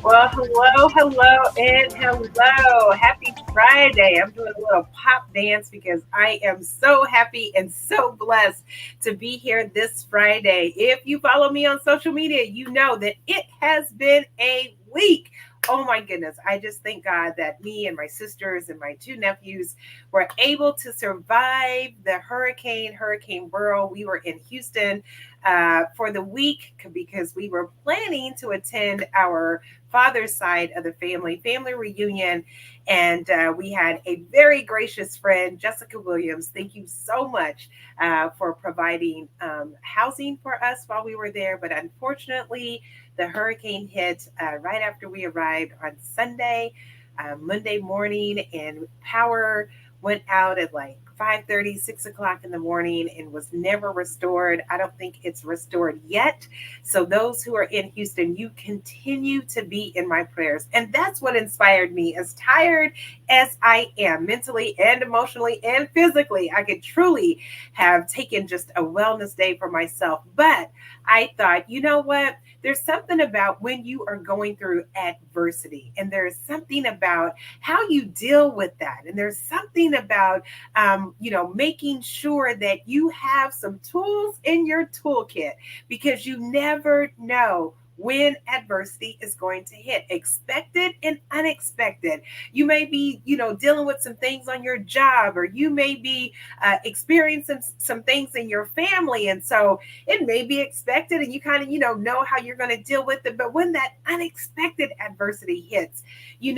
Well, and hello. Happy Friday. I'm doing a little pop dance because I am so happy and so blessed to be here this Friday. If you follow me on social media, you know that it has been a week. Oh my goodness. I just thank God that me and my sisters and my two nephews were able to survive the Hurricane Burrow. We were in Houston for the week because we were planning to attend our father's side of the family reunion. And we had a very gracious friend, Jessica Williams. Thank you so much for providing housing for us while we were there. But unfortunately, the hurricane hit right after we arrived on Sunday, Monday morning, and power went out at like 5:30, 6 o'clock in the morning and was never restored. I don't think it's restored yet. So those who are in Houston, you continue to be in my prayers. And that's what inspired me. As tired as I am, mentally and emotionally and physically, I could truly have taken just a wellness day for myself. But I thought, you know what? There's something about when you are going through adversity, and there's something about how you deal with that. And there's something about, making sure that you have some tools in your toolkit because you never know when adversity is going to hit, expected and unexpected. You may be, dealing with some things on your job, or you may be experiencing some things in your family. And so it may be expected and you kind of, know how you're going to deal with it. But when that unexpected adversity hits, you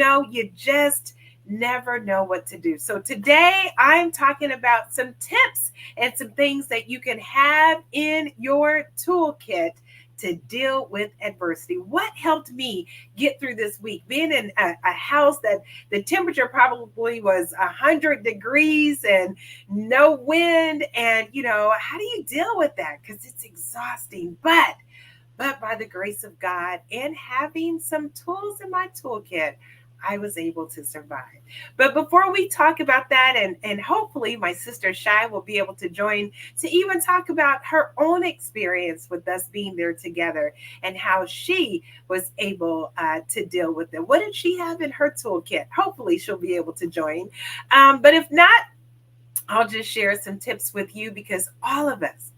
just never know what to do. So today I'm talking about some tips and some things that you can have in your toolkit to deal with adversity. What helped me get through this week? Being in a house that the temperature probably was 100 degrees and no wind. And, how do you deal with that? Because it's exhausting. But by the grace of God and having some tools in my toolkit, I was able to survive. But before we talk about that, and hopefully my sister Shai will be able to join to even talk about her own experience with us being there together and how she was able to deal with it. What did she have in her toolkit? Hopefully she'll be able to join. But if not, I'll just share some tips with you because all of us,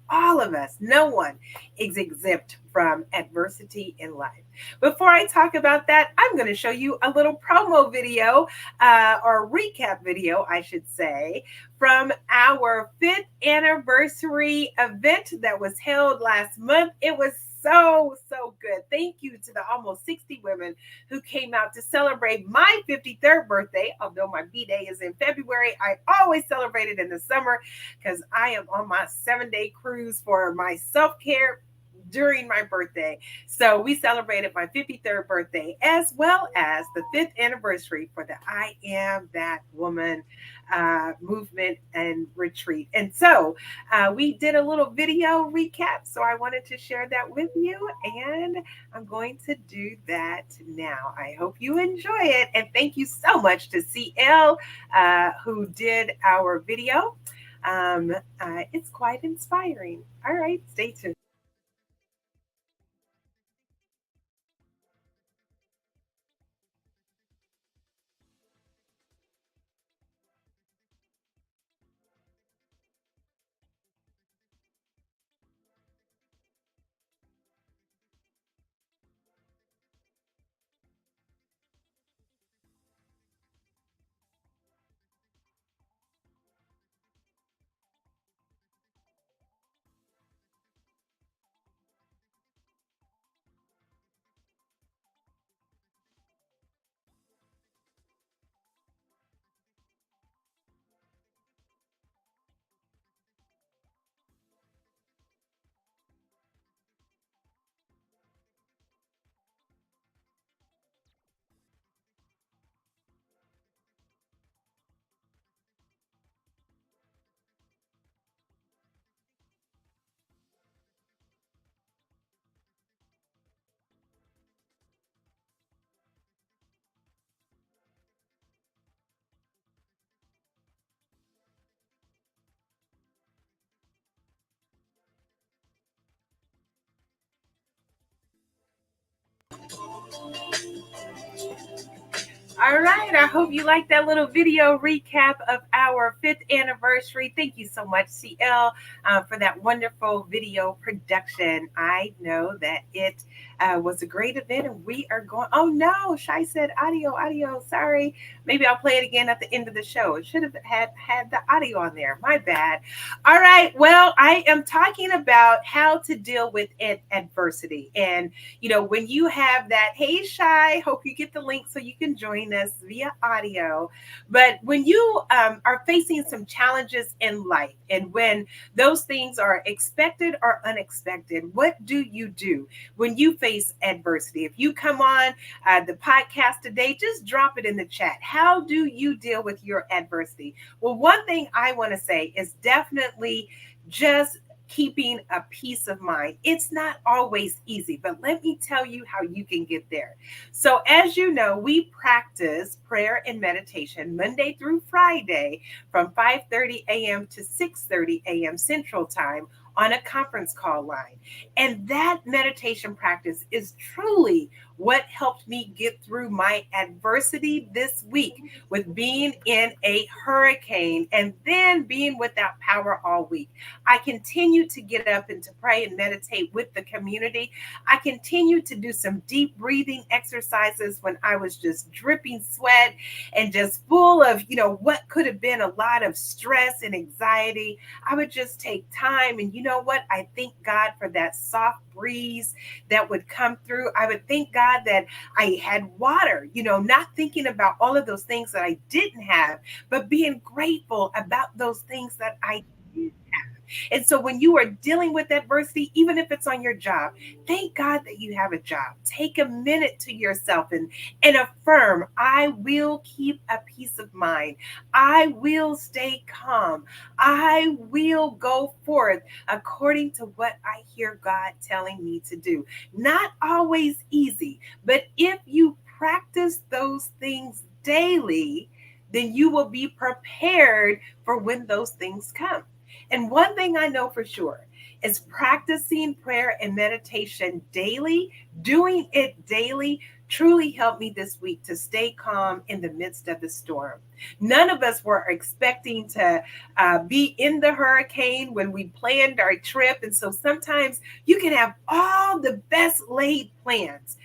no one is exempt from adversity in life. Before I talk about that, I'm going to show you a little promo video or recap video, I should say, from our 5th anniversary event that was held last month. It was so good. Thank you to the almost 60 women who came out to celebrate my 53rd birthday. Although my B day is in February, I always celebrate it in the summer because I am on my 7-day cruise for my self care during my birthday. So we celebrated my 53rd birthday as well as the 5th anniversary for the I Am That Woman movement and retreat. And so we did a little video recap. So I wanted to share that with you. And I'm going to do that now. I hope you enjoy it. And thank you so much to CL who did our video. It's quite inspiring. All right, stay tuned. All right. I hope you liked that little video recap of our fifth anniversary. Thank you so much, CL, for that wonderful video production. I know that it was a great event, and we are going. Oh no, Shai said audio, audio. Sorry. Maybe I'll play it again at the end of the show. It should have had the audio on there. My bad. All right. Well, I am talking about how to deal with adversity, and when you have that, hey, Shy, hope you get the link so you can join us via audio. But when you are facing some challenges in life, and when those things are expected or unexpected, what do you do when you face adversity? If you come on the podcast today, just drop it in the chat. How do you deal with your adversity? Well, one thing I want to say is definitely just keeping a peace of mind. It's not always easy, but let me tell you how you can get there. So, as you know, we practice prayer and meditation Monday through Friday from 5:30 a.m. to 6:30 a.m. Central Time on a conference call line. And that meditation practice is truly what helped me get through my adversity this week with being in a hurricane and then being without power all week. I continue to get up and to pray and meditate with the community. I continue to do some deep breathing exercises when I was just dripping sweat and just full of, what could have been a lot of stress and anxiety. I would just take time. And you know what? I thank God for that soft breeze that would come through. I would thank God that I had water, not thinking about all of those things that I didn't have, but being grateful about those things that I did have. And so when you are dealing with adversity, even if it's on your job, thank God that you have a job. Take a minute to yourself and affirm, I will keep a peace of mind. I will stay calm. I will go forth according to what I hear God telling me to do. Not always easy, but if you practice those things daily, then you will be prepared for when those things come. And one thing I know for sure is practicing prayer and meditation daily, doing it daily, truly helped me this week to stay calm in the midst of the storm. None of us were expecting to be in the hurricane when we planned our trip. And so sometimes you can have all the best laid plans.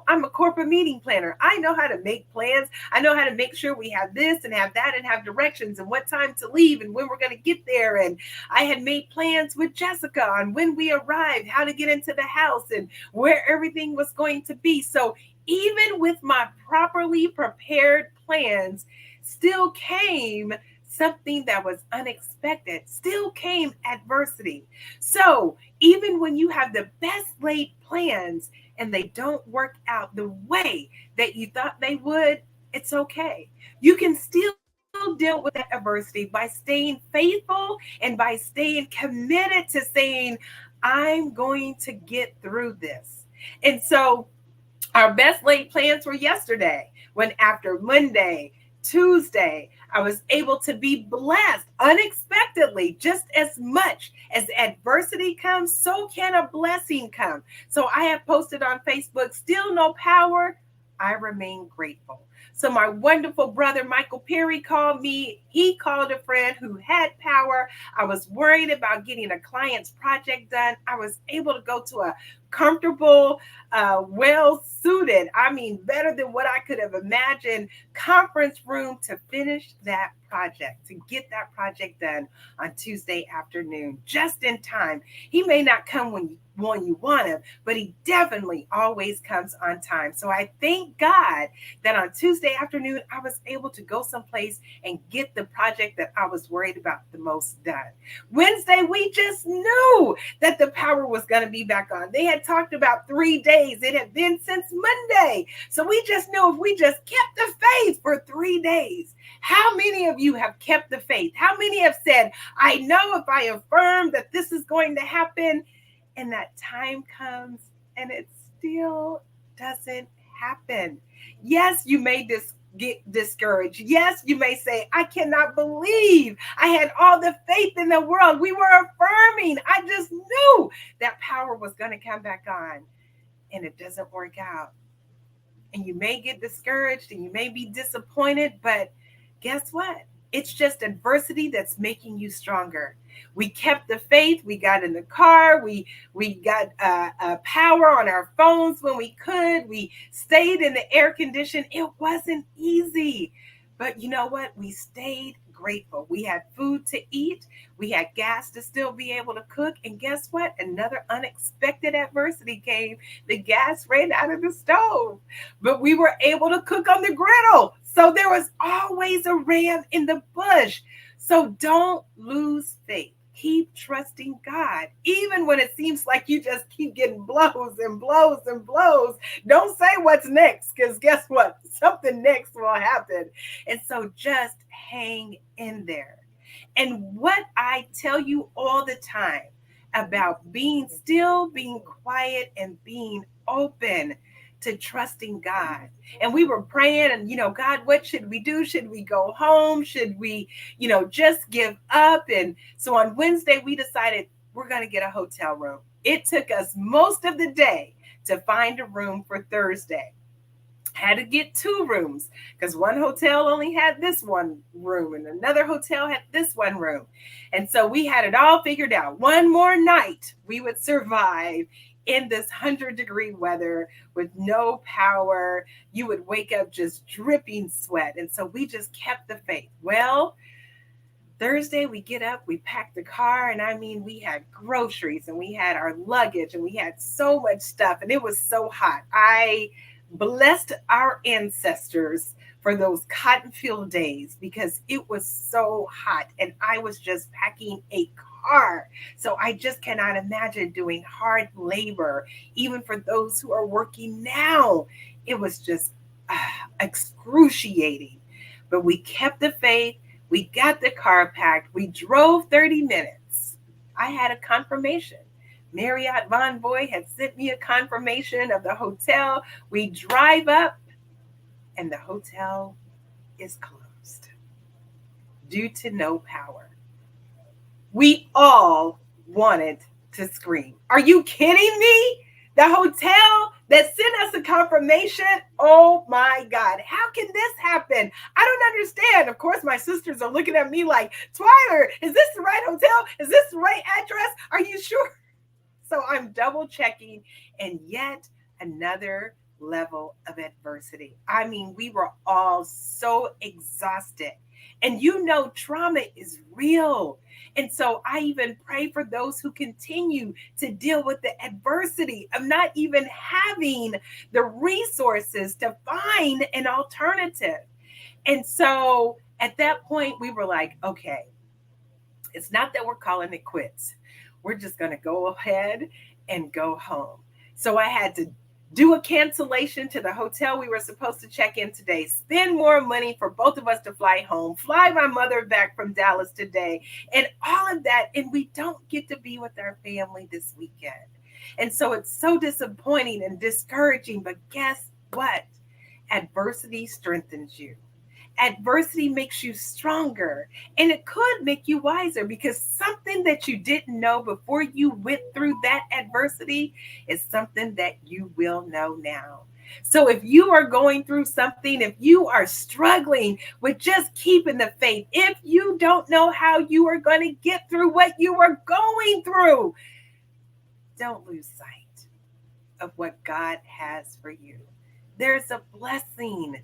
I'm a corporate meeting planner. I know how to make plans. I know how to make sure we have this and have that and have directions and what time to leave and when we're going to get there. And I had made plans with Jessica on when we arrived, how to get into the house and where everything was going to be. So even with my properly prepared plans, still came something that was unexpected, still came adversity. So even when you have the best laid plans and they don't work out the way that you thought they would, it's okay. You can still deal with that adversity by staying faithful and by staying committed to saying, I'm going to get through this. And so our best laid plans were yesterday when after Monday, Tuesday, I was able to be blessed unexpectedly. Just as much as adversity comes, so can a blessing come. So I have posted on Facebook, still no power. I remain grateful. So my wonderful brother Michael Perry called me. He called a friend who had power. I was worried about getting a client's project done. I was able to go to a comfortable, well suited, better than what I could have imagined, conference room to finish that project, to get that project done on Tuesday afternoon, just in time. He may not come when you want him, but he definitely always comes on time. So I thank God that on Tuesday afternoon, I was able to go someplace and get the project that I was worried about the most done. Wednesday, we just knew that the power was going to be back on. They had talked about 3 days. It had been since Monday. So we just knew if we just kept the faith for 3 days. How many of you have kept the faith? How many have said, I know if I affirm that this is going to happen, and that time comes and it still doesn't happen? Yes, you may get discouraged. Yes, you may say, I cannot believe I had all the faith in the world. We were affirming. I just knew that power was going to come back on, and it doesn't work out. and you may get discouraged and you may be disappointed, but guess what? It's just adversity that's making you stronger. We kept the faith. We got in the car. We got power on our phones when we could. We stayed in the air condition. It wasn't easy, but you know what? We stayed grateful. We had food to eat. We had gas to still be able to cook. And guess what? Another unexpected adversity came. The gas ran out of the stove, but we were able to cook on the griddle. So there was always a ram in the bush. So don't lose faith. Keep trusting God, even when it seems like you just keep getting blows and blows and blows. Don't say what's next, because guess what? Something next will happen. And so just hang in there. And what I tell you all the time about being still, being quiet, and being open to trusting God. And we were praying, and God, what should we do? Should we go home? Should we, just give up? And so on Wednesday, we decided we're going to get a hotel room. It took us most of the day to find a room for Thursday. Had to get two rooms because one hotel only had this one room and another hotel had this one room. And so we had it all figured out. One more night we would survive in this 100-degree weather with no power. You would wake up just dripping sweat. And so we just kept the faith. Well, Thursday, we get up, we pack the car, and I mean, we had groceries and we had our luggage and we had so much stuff, and it was so hot. I blessed our ancestors for those cotton field days because it was so hot and I was just packing a car. So I just cannot imagine doing hard labor, even for those who are working now. It was just excruciating. But we kept the faith. We got the car packed. We drove 30 minutes. I had a confirmation. Marriott Bonvoy had sent me a confirmation of the hotel. We drive up, and the hotel is closed due to no power. We all wanted to scream. Are you kidding me? The hotel that sent us a confirmation. Oh my God, how can this happen? I don't understand. Of course, my sisters are looking at me like, Twyler, is this the right hotel? Is this the right address? Are you sure? So I'm double checking, and yet another level of adversity. I mean, we were all so exhausted. And trauma is real. And so I even pray for those who continue to deal with the adversity of not even having the resources to find an alternative. And so at that point, we were like, okay, it's not that we're calling it quits. We're just going to go ahead and go home. So I had to do a cancellation to the hotel we were supposed to check in today, spend more money for both of us to fly home, fly my mother back from Dallas today, and all of that. And we don't get to be with our family this weekend. And so it's so disappointing and discouraging. But guess what? Adversity strengthens you. Adversity makes you stronger, and it could make you wiser because something that you didn't know before you went through that adversity is something that you will know now. So if you are going through something, if you are struggling with just keeping the faith, if you don't know how you are going to get through what you are going through, don't lose sight of what God has for you. There's a blessing.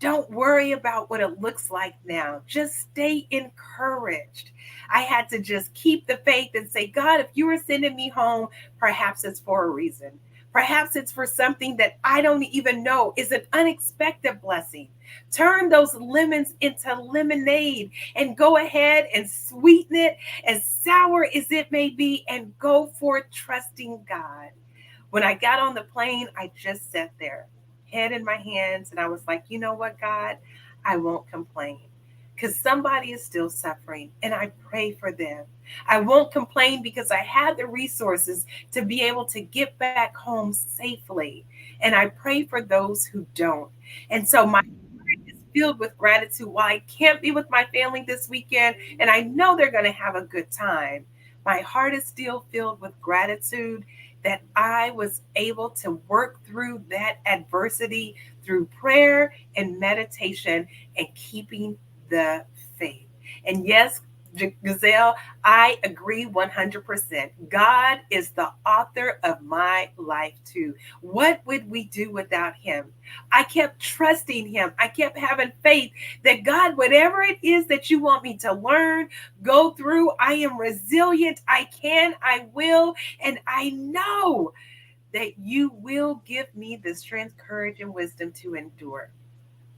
Don't worry about what it looks like now. Just stay encouraged. I had to just keep the faith and say, God, if you are sending me home, perhaps it's for a reason. Perhaps it's for something that I don't even know is an unexpected blessing. Turn those lemons into lemonade and go ahead and sweeten it as sour as it may be and go forth trusting God. When I got on the plane, I just sat there, head in my hands, and I was like, you know what, God, I won't complain because somebody is still suffering and I pray for them. I won't complain because I had the resources to be able to get back home safely. And I pray for those who don't. And so my heart is filled with gratitude while I can't be with my family this weekend and I know they're going to have a good time. My heart is still filled with gratitude that I was able to work through that adversity through prayer and meditation and keeping the faith. And yes, Gazelle, I agree 100%. God is the author of my life too. What would we do without him? I kept trusting him. I kept having faith that God, whatever it is that you want me to learn, go through, I am resilient. I can, I will, and I know that you will give me the strength, courage, and wisdom to endure.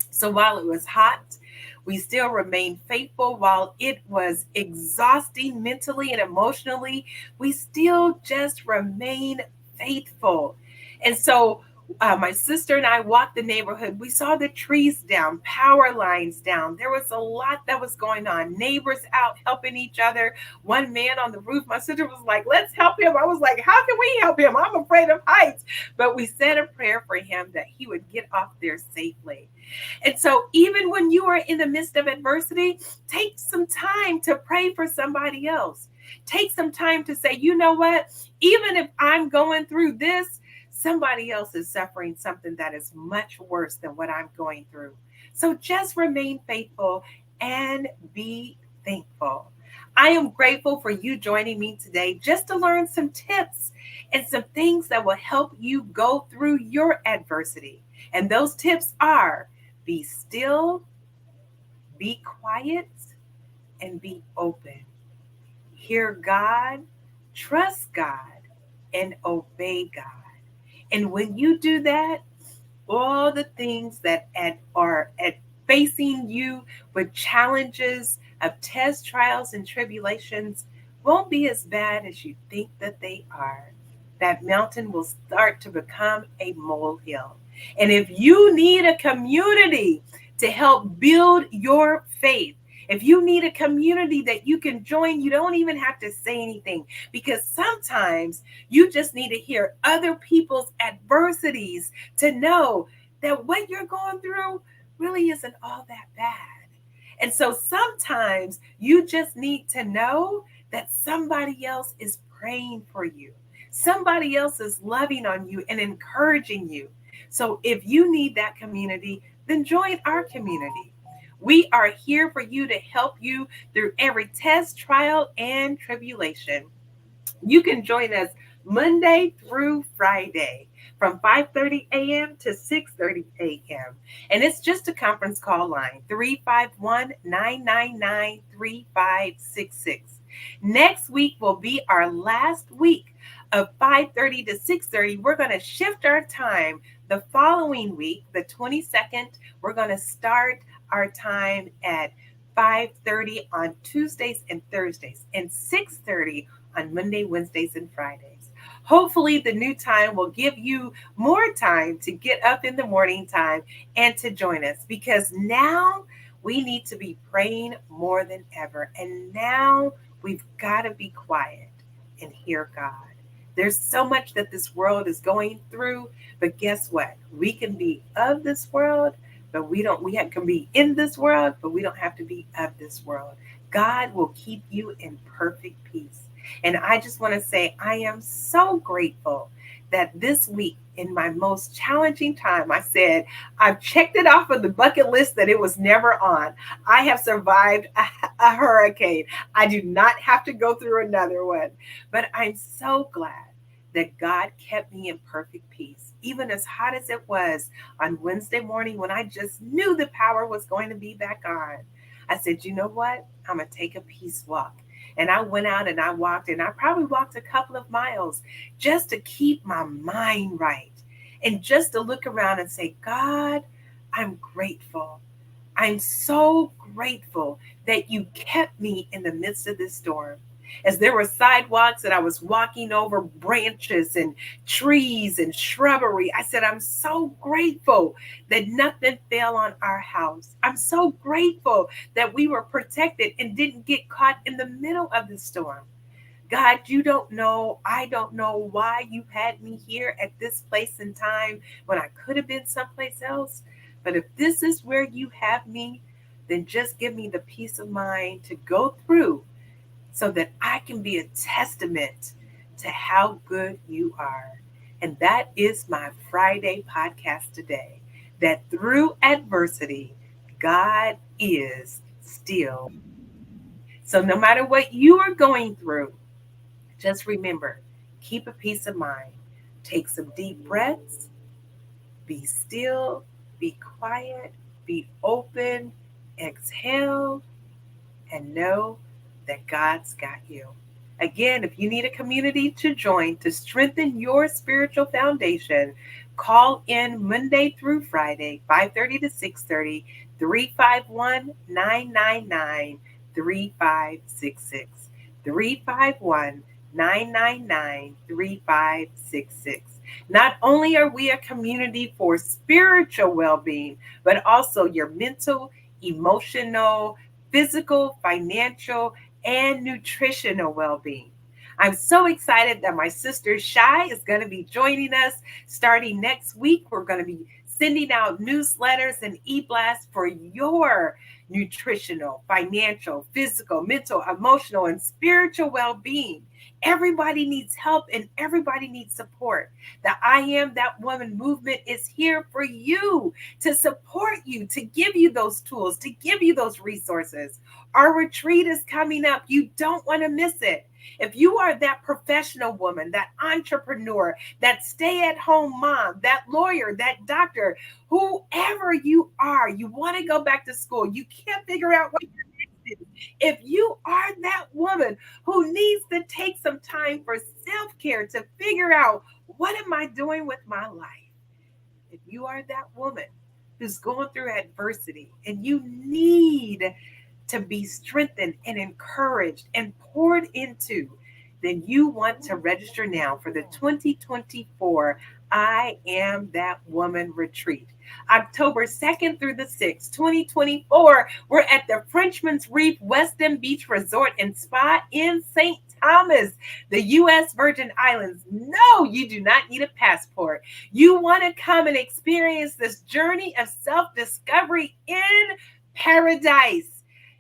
So while it was hot, we still remained faithful. While it was exhausting mentally and emotionally, we still just remained faithful. And so my sister and I walked the neighborhood. We saw the trees down, power lines down. There was a lot that was going on. Neighbors out helping each other. One man on the roof, my sister was like, let's help him. I was like, how can we help him? I'm afraid of heights. But we said a prayer for him that he would get off there safely. And so, even when you are in the midst of adversity, take some time to pray for somebody else. Take some time to say, you know what? Even if I'm going through this, somebody else is suffering something that is much worse than what I'm going through. So, just remain faithful and be thankful. I am grateful for you joining me today just to learn some tips and some things that will help you go through your adversity. And those tips are be still, be quiet, and be open. Hear God, trust God, and obey God. And when you do that, all the things that are at facing you with challenges of tests, trials, and tribulations won't be as bad as you think that they are. That mountain will start to become a molehill. And if you need a community to help build your faith, if you need a community that you can join, you don't even have to say anything because sometimes you just need to hear other people's adversities to know that what you're going through really isn't all that bad. And so sometimes you just need to know that somebody else is praying for you. Somebody else is loving on you and encouraging you. So if you need that community, then join our community. We are here for you to help you through every test, trial, and tribulation. You can join us Monday through Friday from 5:30 a.m. to 6:30 a.m. And it's just a conference call line 351-999-3566. Next week will be our last week of 5:30 to 6:30. We're going to shift our time. The following week, the 22nd, we're going to start our time at 5:30 on Tuesdays and Thursdays and 6:30 on Monday, Wednesdays, and Fridays. Hopefully, the new time will give you more time to get up in the morning time and to join us because now we need to be praying more than ever. And now we've got to be quiet and hear God. There's so much that this world is going through, but guess what? We can be of this world, but can be in this world, but we don't have to be of this world. God will keep you in perfect peace. And I just want to say, I am so grateful that this week, in my most challenging time, I said, I've checked it off of the bucket list that it was never on. I have survived a hurricane. I do not have to go through another one. But I'm so glad that God kept me in perfect peace, even as hot as it was on Wednesday morning when I just knew the power was going to be back on. I said, you know what? I'm going to take a peace walk. And I went out and I walked, and I probably walked a couple of miles just to keep my mind right and just to look around and say, God, I'm grateful. I'm so grateful that you kept me in the midst of this storm. As there were sidewalks that I was walking over branches and trees and shrubbery, I said, I'm so grateful that nothing fell on our house. I'm so grateful that we were protected and didn't get caught in the middle of the storm. God, you don't know, I don't know why you had me here at this place and time when I could have been someplace else. But if this is where you have me, then just give me the peace of mind to go through so that I can be a testament to how good you are. And that is my Friday podcast today. That through adversity, God is still. So no matter what you are going through, just remember, keep a peace of mind. Take some deep breaths, be still, be quiet, be open, exhale, and know that God's got you. Again, if you need a community to join to strengthen your spiritual foundation, call in Monday through Friday, 5:30 to 6:30, 351-999, 3566. 351-999-3566. Not only are we a community for spiritual well-being, but also your mental, emotional, physical, financial, and nutritional well being. I'm so excited that my sister Shy is going to be joining us starting next week. We're going to be sending out newsletters and e blasts for your nutritional, financial, physical, mental, emotional, and spiritual well being. Everybody needs help and everybody needs support. The I Am That Woman movement is here for you, to support you, to give you those tools, to give you those resources. Our retreat is coming up. You don't want to miss it. If you are that professional woman, that entrepreneur, that stay at home mom, that lawyer, that doctor, whoever you are, you want to go back to school, you can't figure out what your next is. If you are that woman who needs to take some time for self care to figure out what am I doing with my life, if you are that woman who's going through adversity and you need to be strengthened and encouraged and poured into, then you want to register now for the 2024 I Am That Woman Retreat. October 2nd through the 6th, 2024, we're at the Frenchman's Reef Weston Beach Resort and Spa in St. Thomas, the U.S. Virgin Islands. No, you do not need a passport. You want to come and experience this journey of self-discovery in paradise.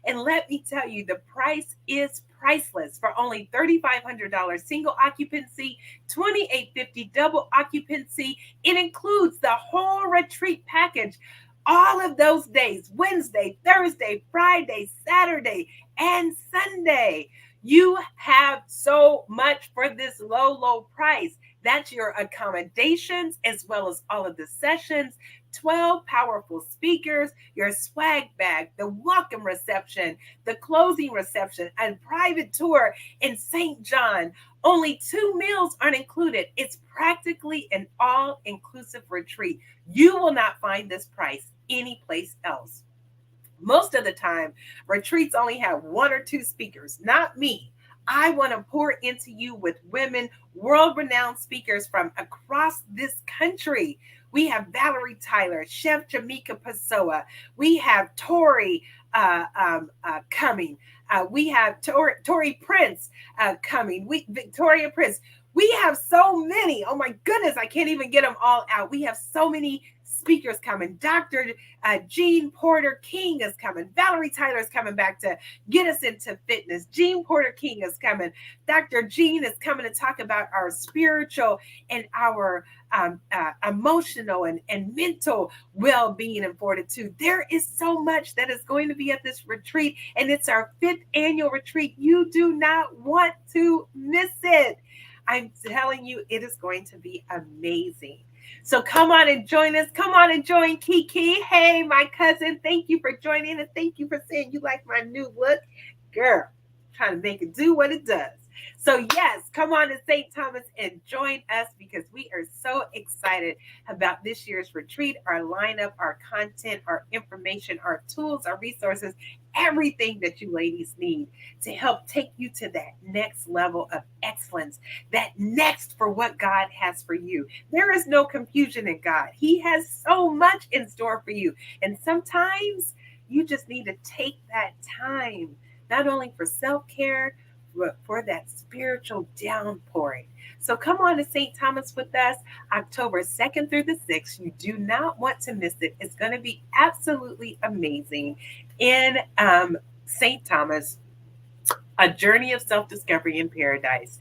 And let me tell you, the price is priceless. For only $3,500 single occupancy, $2,850 double occupancy. It includes the whole retreat package. All of those days, Wednesday, Thursday, Friday, Saturday, and Sunday. You have so much for this low, low price. That's your accommodations as well as all of the sessions, 12 powerful speakers, your swag bag, the welcome reception, the closing reception, a private tour in St. John. Only 2 meals aren't included. It's practically an all-inclusive retreat. You will not find this price anyplace else. Most of the time, retreats only have 1 or 2 speakers, not me. I want to pour into you with women, world renowned speakers from across this country. We have Valerie Tyler, Chef Jamaica Pessoa. We have Tori coming. We have Tori Prince coming. Victoria Prince. We have so many. Oh my goodness, I can't even get them all out. We have so many speakers coming. Dr. Jean Porter King is coming. Valerie Tyler is coming back to get us into fitness. Jean Porter King is coming. Dr. Jean is coming to talk about our spiritual and our emotional and mental well-being and fortitude. There is so much that is going to be at this retreat, and it's our 5th annual retreat. You do not want to miss it. I'm telling you, it is going to be amazing. So come on and join us. Come on and join Kiki. Hey, my cousin, thank you for joining and thank you for saying you like my new look. Girl, trying to make it do what it does. So yes, come on to St. Thomas and join us because we are so excited about this year's retreat, our lineup, our content, our information, our tools, our resources, everything that you ladies need to help take you to that next level of excellence, that next for what God has for you. There is no confusion in God. He has so much in store for you. And sometimes you just need to take that time, not only for self-care, for that spiritual downpouring. So come on to St. Thomas with us, October 2nd through the 6th. You do not want to miss it. It's going to be absolutely amazing in St. Thomas, a journey of self-discovery in paradise.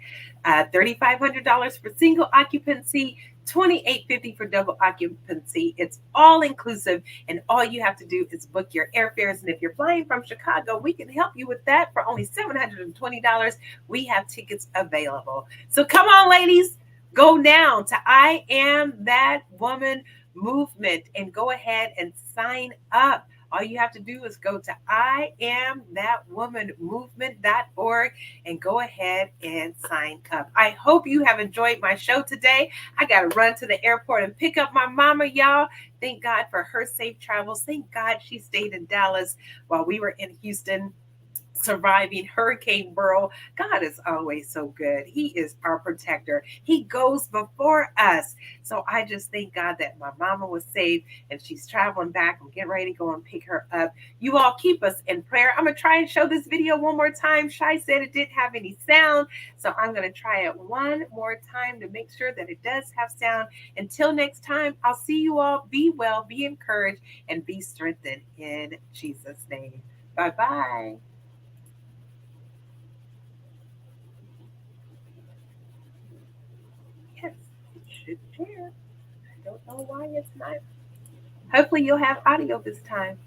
$3,500 for single occupancy, $2,850 for double occupancy. It's all inclusive, and all you have to do is book your airfares. And if you're flying from Chicago, we can help you with that for only $720. We have tickets available. So come on, ladies, go now to I Am That Woman movement and go ahead and sign up. All you have to do is go to IamThatWomanMovement.org and go ahead and sign up. I hope you have enjoyed my show today. I got to run to the airport and pick up my mama, y'all. Thank God for her safe travels. Thank God she stayed in Dallas while we were in Houston surviving Hurricane Burrow. God is always so good. He is our protector. He goes before us. So I just thank God that my mama was safe and she's traveling back. I'm getting ready to go and pick her up. You all keep us in prayer. I'm going to try and show this video one more time. Shai said it didn't have any sound. So I'm going to try it one more time to make sure that it does have sound. Until next time, I'll see you all. Be well, be encouraged, and be strengthened in Jesus' name. Bye-bye. Yes, it should share. I don't know why it's not. Hopefully, you'll have audio this time.